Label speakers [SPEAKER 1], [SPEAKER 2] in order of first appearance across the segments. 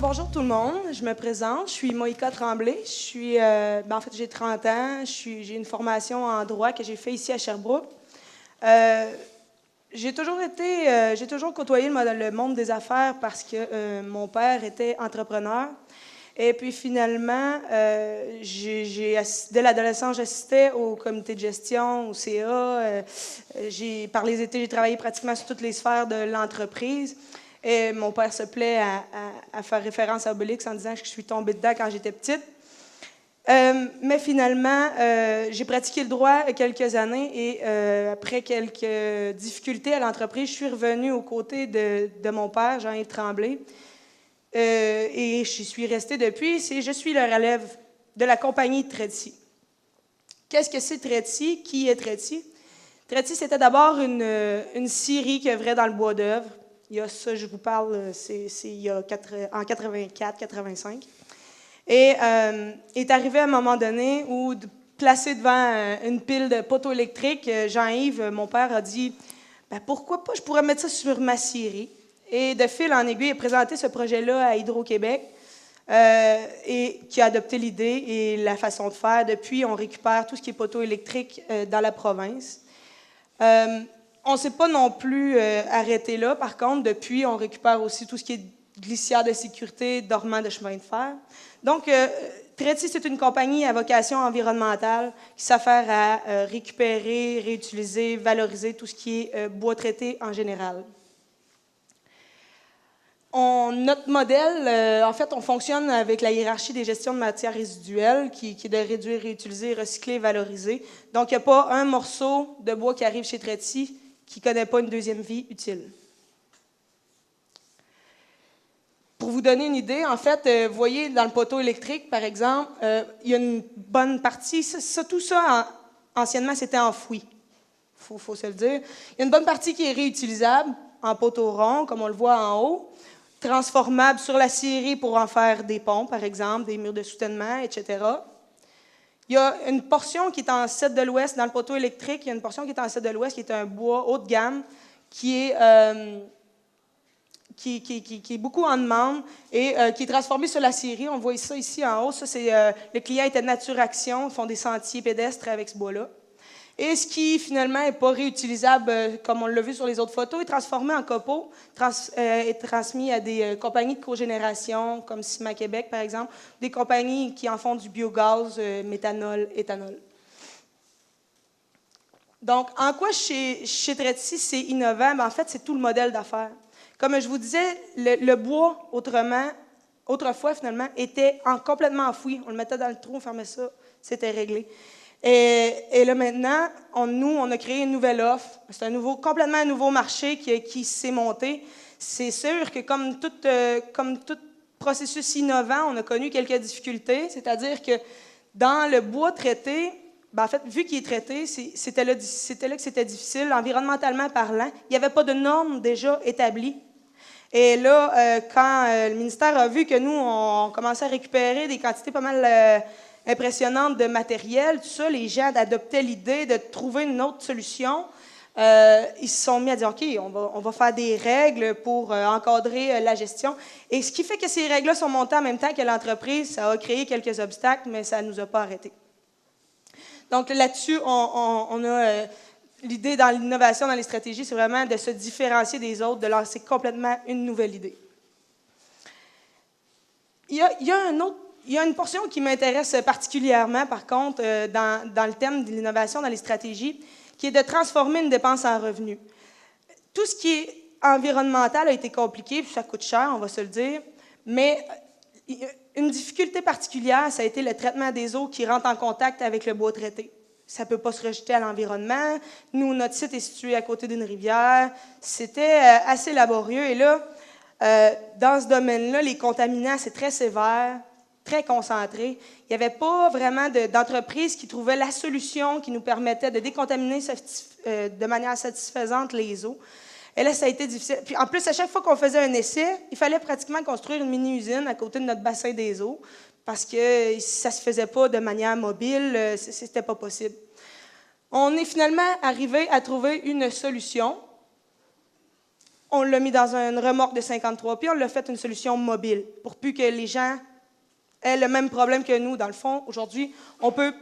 [SPEAKER 1] bonjour tout le monde, je me présente, je suis Moïka Tremblay, en fait j'ai 30 ans, j'ai une formation en droit que j'ai fait ici à Sherbrooke. J'ai toujours côtoyé le monde des affaires parce que mon père était entrepreneur. Et puis finalement, dès l'adolescence, j'assistais au comité de gestion, au CA. Par les étés, j'ai travaillé pratiquement sur toutes les sphères de l'entreprise. Et mon père se plaît à faire référence à Obélix en disant que je suis tombée dedans quand j'étais petite. Mais finalement, j'ai pratiqué le droit quelques années et après quelques difficultés à l'entreprise, je suis revenue aux côtés de mon père, Jean-Yves Tremblay. Et j'y suis restée depuis. Je suis le relève de la compagnie Tretty. Qu'est-ce que c'est Tretty? Qui est Tretty? Tretty, c'était d'abord une scierie qui œuvrait dans le bois d'œuvre. Il y a ça, je vous parle, en 84, 85. Et est arrivé à un moment donné où, placé devant une pile de poteaux électriques, Jean-Yves, mon père, a dit « Pourquoi pas, je pourrais mettre ça sur ma scierie. » Et de fil en aiguille, il a présenté ce projet-là à Hydro-Québec et qui a adopté l'idée et la façon de faire. Depuis, on récupère tout ce qui est poteaux électriques dans la province. On ne s'est pas non plus arrêté là. Par contre, depuis, on récupère aussi tout ce qui est glissière de sécurité, dormant de chemin de fer. Donc, Tretty, c'est une compagnie à vocation environnementale qui s'affaire à récupérer, réutiliser, valoriser tout ce qui est bois traité en général. Notre modèle, en fait, on fonctionne avec la hiérarchie des gestions de matières résiduelles qui est de réduire, réutiliser, recycler, valoriser. Donc, il n'y a pas un morceau de bois qui arrive chez Tretty qui ne connaît pas une deuxième vie utile. Pour vous donner une idée, en fait, vous voyez dans le poteau électrique, par exemple, il y a une bonne partie, tout ça, anciennement, c'était enfoui. Il faut se le dire. Il y a une bonne partie qui est réutilisable en poteau rond, comme on le voit en haut, transformable sur la scierie pour en faire des ponts, par exemple, des murs de soutènement, etc. Il y a une portion qui est en cèdre de l'Ouest, dans le poteau électrique, il y a une portion qui est en cèdre de l'Ouest, qui est un bois haut de gamme, qui est beaucoup en demande et qui est transformé sur la scierie. On voit ça ici en haut. Ça, le client était de Nature Action, ils font des sentiers pédestres avec ce bois-là. Et ce qui, finalement, n'est pas réutilisable, comme on l'a vu sur les autres photos, est transformé en copeaux, est transmis à des compagnies de cogénération, comme Ciment Québec, par exemple, des compagnies qui en font du biogaz, méthanol, éthanol. Donc, en quoi chez Tretty, c'est innovant? En fait, c'est tout le modèle d'affaires. Comme je vous disais, le bois, autrefois, finalement, était complètement enfoui. On le mettait dans le trou, on fermait ça, c'était réglé. Et là, maintenant, on a créé une nouvelle offre. C'est complètement un nouveau marché qui s'est monté. C'est sûr que comme tout processus innovant, on a connu quelques difficultés. C'est-à-dire que dans le bois traité, en fait, vu qu'il est traité, c'était là que c'était difficile, environnementalement parlant. Il n'y avait pas de normes déjà établies. Et là, quand le ministère a vu que nous, on commençait à récupérer des quantités pas mal impressionnantes de matériel, tout ça, les gens adoptaient l'idée de trouver une autre solution. Ils se sont mis à dire, OK, on va faire des règles pour encadrer la gestion. Et ce qui fait que ces règles-là sont montées en même temps que l'entreprise, ça a créé quelques obstacles, mais ça ne nous a pas arrêtés. Donc là-dessus, on a l'idée dans l'innovation, dans les stratégies, c'est vraiment de se différencier des autres, de lancer complètement une nouvelle idée. Il y a une portion qui m'intéresse particulièrement, par contre, dans le thème de l'innovation, dans les stratégies, qui est de transformer une dépense en revenu. Tout ce qui est environnemental a été compliqué, puis ça coûte cher, on va se le dire, mais une difficulté particulière, ça a été le traitement des eaux qui rentrent en contact avec le bois traité. Ça ne peut pas se rejeter à l'environnement. Nous, notre site est situé à côté d'une rivière. C'était assez laborieux. Et là, dans ce domaine-là, les contaminants, c'est très sévère, très concentré. Il n'y avait pas vraiment d'entreprise qui trouvait la solution qui nous permettait de décontaminer de manière satisfaisante les eaux. Et là, ça a été difficile. Puis en plus, à chaque fois qu'on faisait un essai, il fallait pratiquement construire une mini-usine à côté de notre bassin des eaux parce que ça ne se faisait pas de manière mobile, ce n'était pas possible. On est finalement arrivé à trouver une solution On l'a mis dans une remorque de 53 pieds, on l'a fait une solution mobile pour plus que les gens aient le même problème que nous. Dans le fond, aujourd'hui, on peut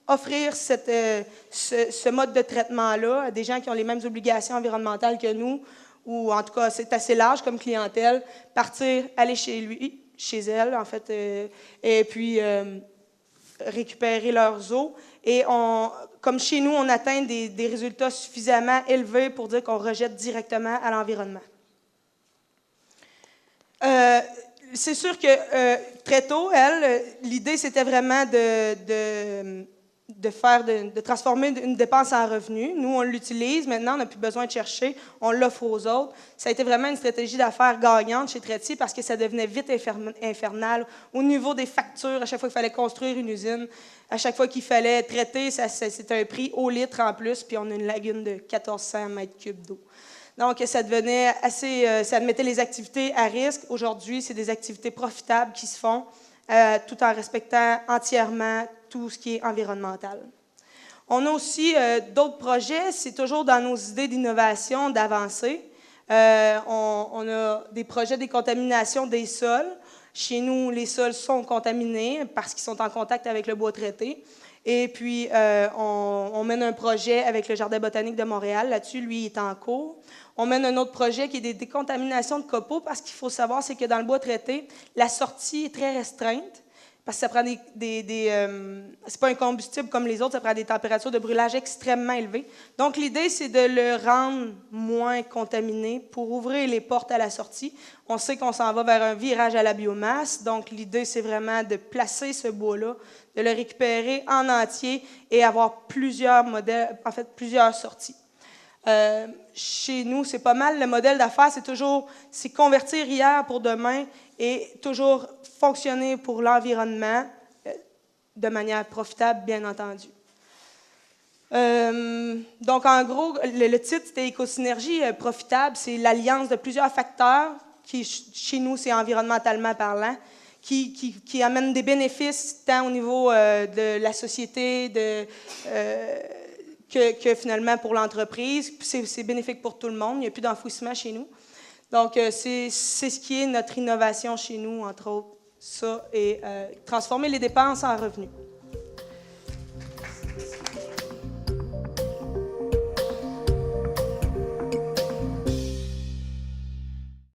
[SPEAKER 1] offrir ce mode de traitement-là à des gens qui ont les mêmes obligations environnementales que nous, ou en tout cas, c'est assez large comme clientèle, partir, aller chez lui, chez elle, en fait, et puis récupérer leurs eaux. Et comme chez nous, on atteint des résultats suffisamment élevés pour dire qu'on rejette directement à l'environnement. C'est sûr que très tôt, l'idée, c'était vraiment de transformer une dépense en revenu. Nous, on l'utilise. Maintenant, on n'a plus besoin de chercher. On l'offre aux autres. Ça a été vraiment une stratégie d'affaires gagnante chez Trettier parce que ça devenait vite infernal. Au niveau des factures, à chaque fois qu'il fallait construire une usine, à chaque fois qu'il fallait traiter, c'était un prix au litre en plus, puis on a une lagune de 1400 mètres cubes d'eau. Donc, ça devenait ça mettait les activités à risque. Aujourd'hui, c'est des activités profitables qui se font tout en respectant entièrement tout ce qui est environnemental. On a aussi d'autres projets. C'est toujours dans nos idées d'innovation, d'avancer. On a des projets de décontamination des sols. Chez nous, les sols sont contaminés parce qu'ils sont en contact avec le bois traité. Et puis, on mène un projet avec le Jardin botanique de Montréal. Là-dessus, lui, il est en cours. On mène un autre projet qui est des décontaminations de copeaux parce qu'il faut savoir, c'est que dans le bois traité, la sortie est très restreinte parce que ça prend c'est pas un combustible comme les autres, ça prend des températures de brûlage extrêmement élevées. Donc, l'idée, c'est de le rendre moins contaminé pour ouvrir les portes à la sortie. On sait qu'on s'en va vers un virage à la biomasse. Donc, l'idée, c'est vraiment de placer ce bois-là, de le récupérer en entier et avoir plusieurs modèles, en fait, plusieurs sorties. Chez nous, c'est pas mal. Le modèle d'affaires, c'est convertir hier pour demain et toujours fonctionner pour l'environnement de manière profitable, bien entendu. Donc, en gros, le titre, c'était Écosynergie profitable. C'est l'alliance de plusieurs facteurs qui, chez nous, c'est environnementalement parlant, qui amènent des bénéfices tant au niveau de la société, que finalement pour l'entreprise. C'est bénéfique pour tout le monde. Il n'y a plus d'enfouissement chez nous. Donc, c'est ce qui est notre innovation chez nous, entre autres, ça, et transformer les dépenses en revenus.